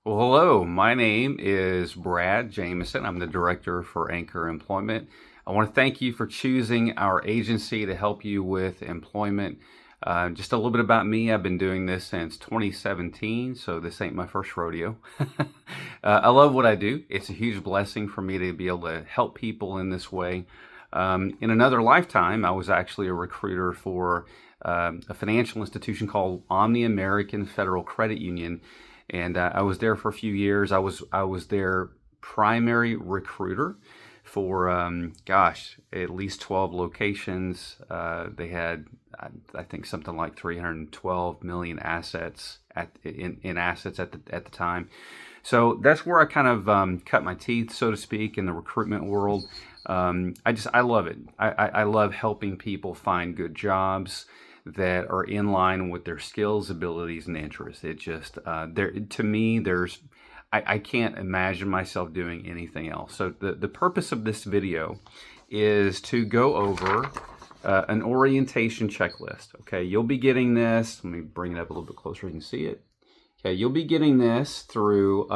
Well, hello, my name is Brad Jameson. I'm the director for Anchor Employment. I want to thank you for choosing our agency to help you with employment. Just a little bit about me. I've been doing this since 2017, so this ain't my first rodeo. I love what I do. It's a huge blessing for me to be able to help people in this way. In another lifetime, I was actually a recruiter for a financial institution called Omni American Federal Credit Union, and I was there for a few years. I was their primary recruiter for at least 12 locations. They had I think something like 312 million assets in assets at the time. So that's where I kind of cut my teeth, so to speak, in the recruitment world. I love it. I love helping people find good jobs that are in line with their skills, abilities, and interests. It just there to me, I can't imagine myself doing anything else. So the purpose of this video is to go over an orientation checklist. Okay, you'll be getting this. Let me bring it up a little bit closer so you can see it. Okay, you'll be getting this through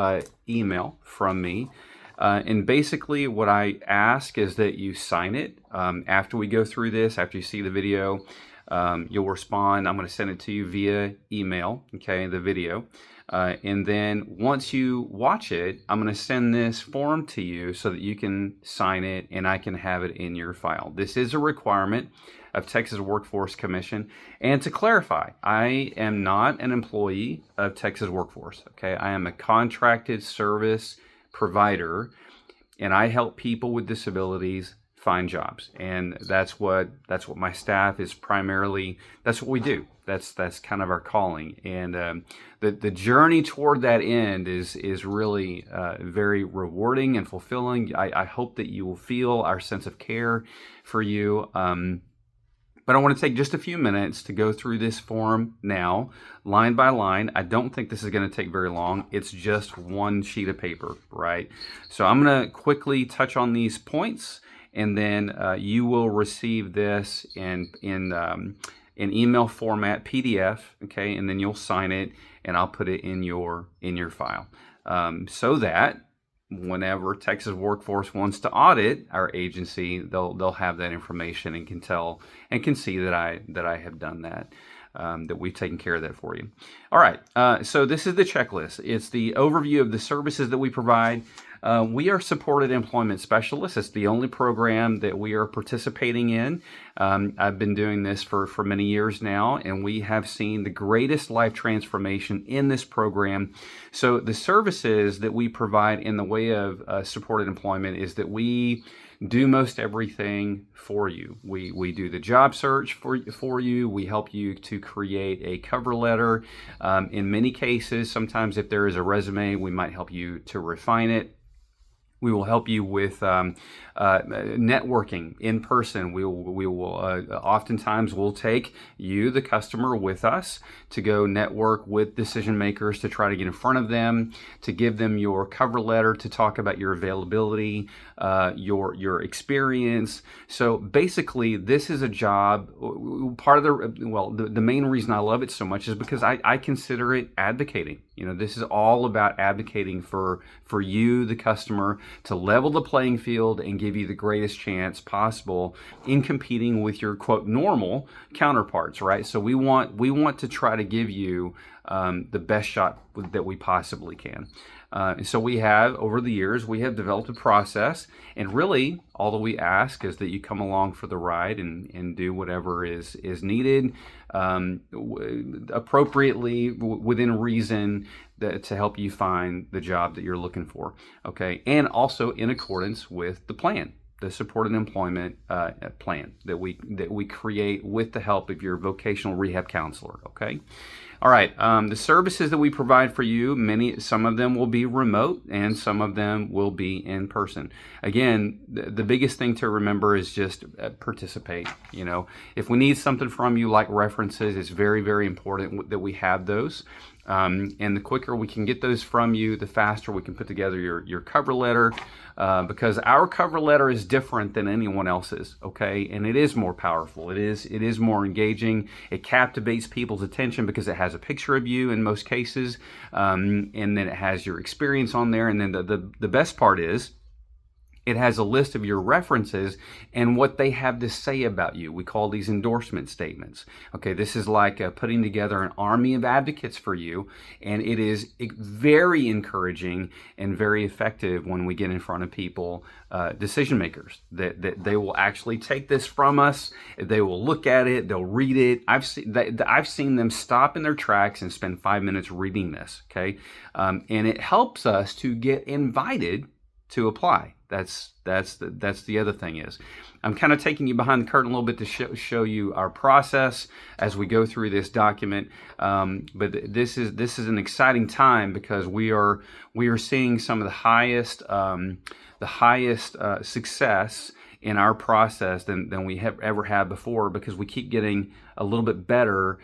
email from me. And basically what I ask is that you sign it after we go through this, after you see the video. You'll respond. I'm going to send it to you via email, okay, the video. And then once you watch it, I'm going to send this form to you so that you can sign it and I can have it in your file. This is a requirement of Texas Workforce Commission. And to clarify, I am not an employee of Texas Workforce, okay? I am a contracted service provider, and I help people with disabilities find jobs, and that's what my staff is primarily. That's what we do. That's kind of our calling, and the journey toward that end is really very rewarding and fulfilling. I hope that you will feel our sense of care for you. But I want to take just a few minutes to go through this form now, line by line. I don't think this is going to take very long. It's just one sheet of paper, right? So I'm going to quickly touch on these points, and then you will receive this in email format, PDF, okay? And then you'll sign it, and I'll put it in your file, so that whenever Texas Workforce wants to audit our agency, they'll have that information and can tell and can see that I have done that. That we've taken care of that for you. All right, so this is the checklist. It's the overview of the services that we provide. We are Supported Employment Specialists. It's the only program that we are participating in. I've been doing this for many years now, and we have seen the greatest life transformation in this program. So the services that we provide in the way of supported employment is that we do most everything for you. We do the job search for you. We help you to create a cover letter. In many cases, sometimes if there is a resume, we might help you to refine it. We will help you with networking in person. We will oftentimes we'll take you, the customer, with us to go network with decision makers to try to get in front of them, to give them your cover letter, to talk about your availability, your experience. So basically, this is a job. Part of the main reason I love it so much is because I consider it advocating. You know, this is all about advocating for you, the customer, to level the playing field and give you the greatest chance possible in competing with your quote normal counterparts, right? So we want to try to give you the best shot that we possibly can. So we have, over the years, we have developed a process, and really all that we ask is that you come along for the ride and do whatever is needed appropriately within reason to help you find the job that you're looking for, okay? And also in accordance with the plan, the supported employment plan that we create with the help of your vocational rehab counselor, okay? All right, the services that we provide for you, some of them will be remote and some of them will be in person. Again, the biggest thing to remember is just participate. You know, if we need something from you like references, it's very, very important that we have those. And the quicker we can get those from you, the faster we can put together your cover letter, because our cover letter is different than anyone else's, okay? And it is more powerful. It is more engaging. It captivates people's attention because it has has a picture of you in most cases, and then it has your experience on there. And then the best part is, it has a list of your references and what they have to say about you. We call these endorsement statements. Okay, this is like putting together an army of advocates for you, and it is very encouraging and very effective when we get in front of people, decision makers, that they will actually take this from us. They will look at it, they'll read it. I've seen them stop in their tracks and spend 5 minutes reading this. Okay, and it helps us to get invited to apply. That's the other thing is, I'm kind of taking you behind the curtain a little bit to show you our process as we go through this document. But this is an exciting time because we are seeing some of the highest success in our process than we have ever had before, because we keep getting a little bit better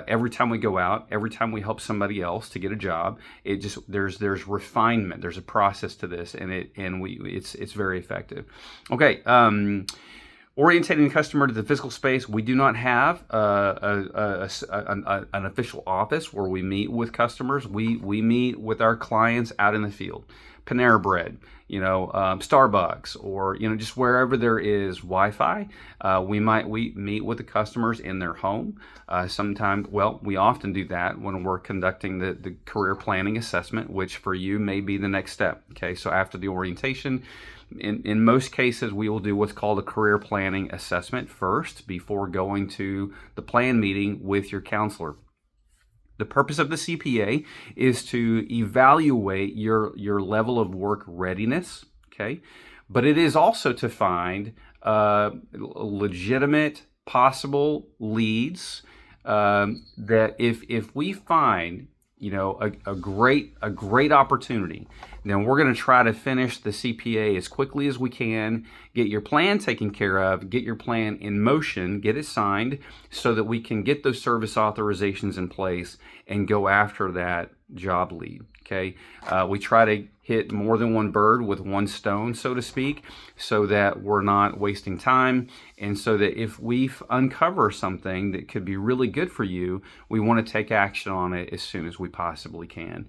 every time we go out, every time we help somebody else to get a job. It just there's refinement, there's a process to this, and it's very effective. Okay. Orientating the customer to the physical space. We do not have an official office where we meet with customers. We meet with our clients out in the field. Panera Bread, Starbucks, or just wherever there is Wi-Fi. We meet with the customers in their home. We often do that when we're conducting the career planning assessment, which for you may be the next step. Okay, so after the orientation, in most cases, we will do what's called a career planning assessment first before going to the plan meeting with your counselor. The purpose of the CPA is to evaluate your level of work readiness, okay? But it is also to find legitimate, possible leads that if we find a great opportunity, then we're going to try to finish the CPA as quickly as we can, get your plan taken care of, get your plan in motion, get it signed so that we can get those service authorizations in place and go after that job lead. Okay, we try to hit more than one bird with one stone, so to speak, so that we're not wasting time, and so that if we uncover something that could be really good for you, we want to take action on it as soon as we possibly can.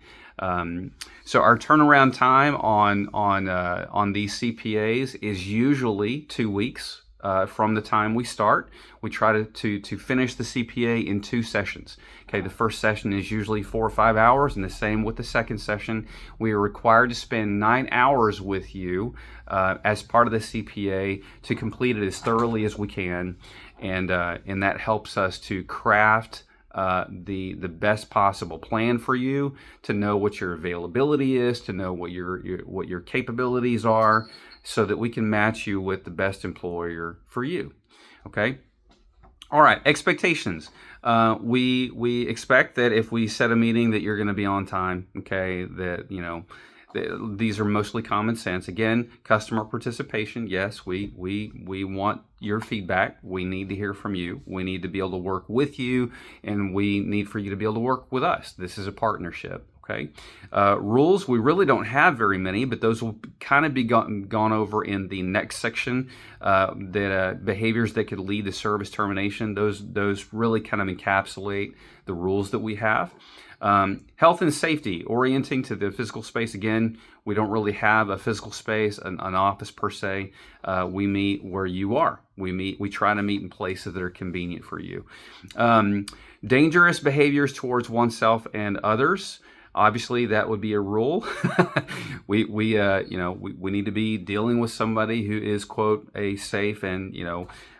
So our turnaround time on these CPAs is usually 2 weeks. From the time we start. We try to finish the CPA in 2 sessions. Okay, the first session is usually 4 or 5 hours, and the same with the second session. We are required to spend 9 hours with you as part of the CPA to complete it as thoroughly as we can, and that helps us to craft the best possible plan for you, to know what your availability is, to know what your capabilities are, so that we can match you with the best employer for you. Okay. All right. Expectations. We expect that if we set a meeting that you're going to be on time. Okay. That these are mostly common sense. Again, customer participation. Yes, we want your feedback. We need to hear from you. We need to be able to work with you, and we need for you to be able to work with us. This is a partnership. Okay. Rules, we really don't have very many, but those will kind of be gone over in the next section. Behaviors that could lead to service termination, those really kind of encapsulate the rules that we have. Health and safety, orienting to the physical space. Again, we don't really have a physical space, an office per se. We meet where you are. We try to meet in places that are convenient for you. Dangerous behaviors towards oneself and others. Obviously, that would be a rule. We need to be dealing with somebody who is, quote, a safe and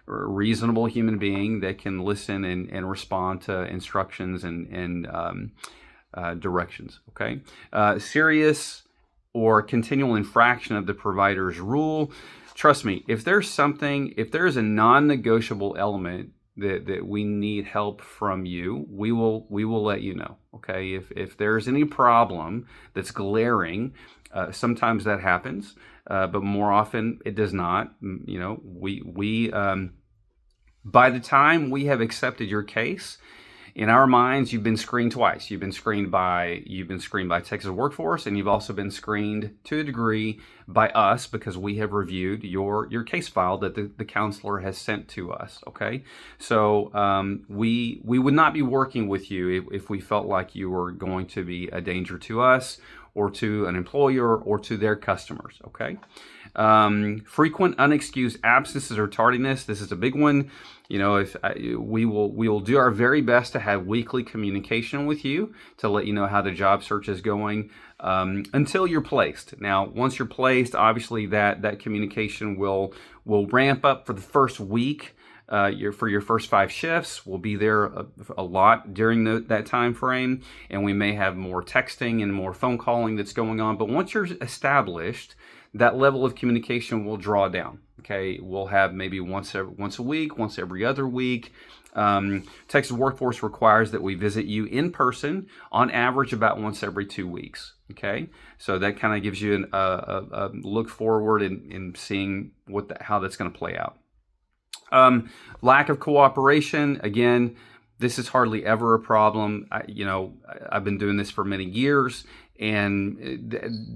reasonable human being that can listen and respond to instructions and directions. Okay, serious or continual infraction of the provider's rule. Trust me, if there's a non-negotiable element that we need help from you, we will let you know. Okay, if there's any problem that's glaring, sometimes that happens, but more often it does not. We by the time we have accepted your case, In our minds, you've been screened twice. You've been screened by Texas Workforce, and you've also been screened to a degree by us because we have reviewed your case file that the counselor has sent to us. Okay, so we would not be working with you if we felt like you were going to be a danger to us or to an employer or to their customers. Okay. Frequent unexcused absences or tardiness. This is a big one. You know, we will do our very best to have weekly communication with you to let you know how the job search is going until you're placed. Now, once you're placed, obviously that communication will ramp up for the first week. For your first 5 shifts. We'll be there a lot during that time frame, and we may have more texting and more phone calling that's going on. But once you're established, that level of communication will draw down. Okay, we'll have maybe once a week, once every other week. Texas Workforce requires that we visit you in person, on average about once every 2 weeks. Okay, so that kind of gives you a look forward in seeing how that's going to play out. Lack of cooperation. Again, this is hardly ever a problem. I've been doing this for many years, and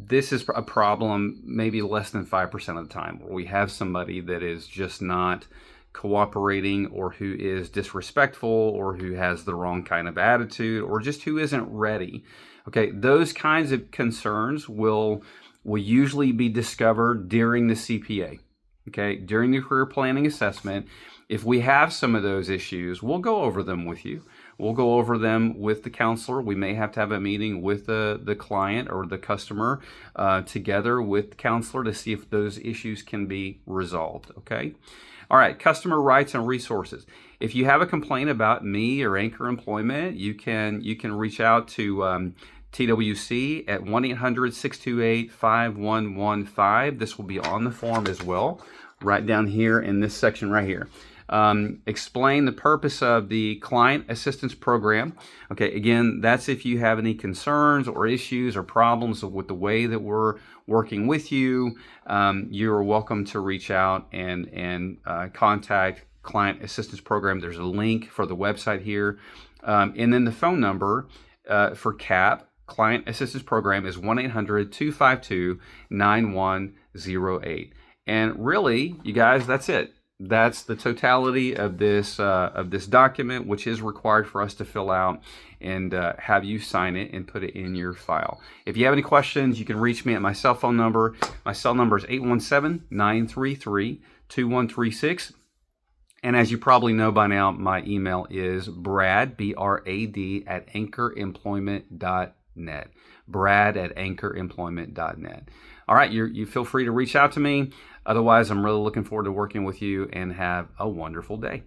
this is a problem maybe less than 5% of the time where we have somebody that is just not cooperating, or who is disrespectful, or who has the wrong kind of attitude, or just who isn't ready. Okay, those kinds of concerns will usually be discovered during the CPA. Okay, during the career planning assessment. If we have some of those issues, we'll go over them with you. We'll go over them with the counselor. We may have to have a meeting with the client or the customer together with the counselor to see if those issues can be resolved. Okay. All right. Customer rights and resources. If you have a complaint about me or Anchor Employment, you can reach out to TWC at 1-800-628-5115. This will be on the form as well, right down here in this section right here. Explain the purpose of the Client Assistance Program. Okay, again, that's if you have any concerns or issues or problems with the way that we're working with you, you're welcome to reach out and contact Client Assistance Program. There's a link for the website here. And then the phone number for CAP, Client Assistance Program, is 1-800-252-9108. And really, you guys, that's it. That's the totality of this document, which is required for us to fill out and have you sign it and put it in your file. If you have any questions, you can reach me at my cell phone number. My cell number is 817-933-2136. And as you probably know by now, my email is Brad, B-R-A-D, at anchoremployment.net. Brad at anchoremployment.net. All right, you feel free to reach out to me. Otherwise, I'm really looking forward to working with you, and have a wonderful day.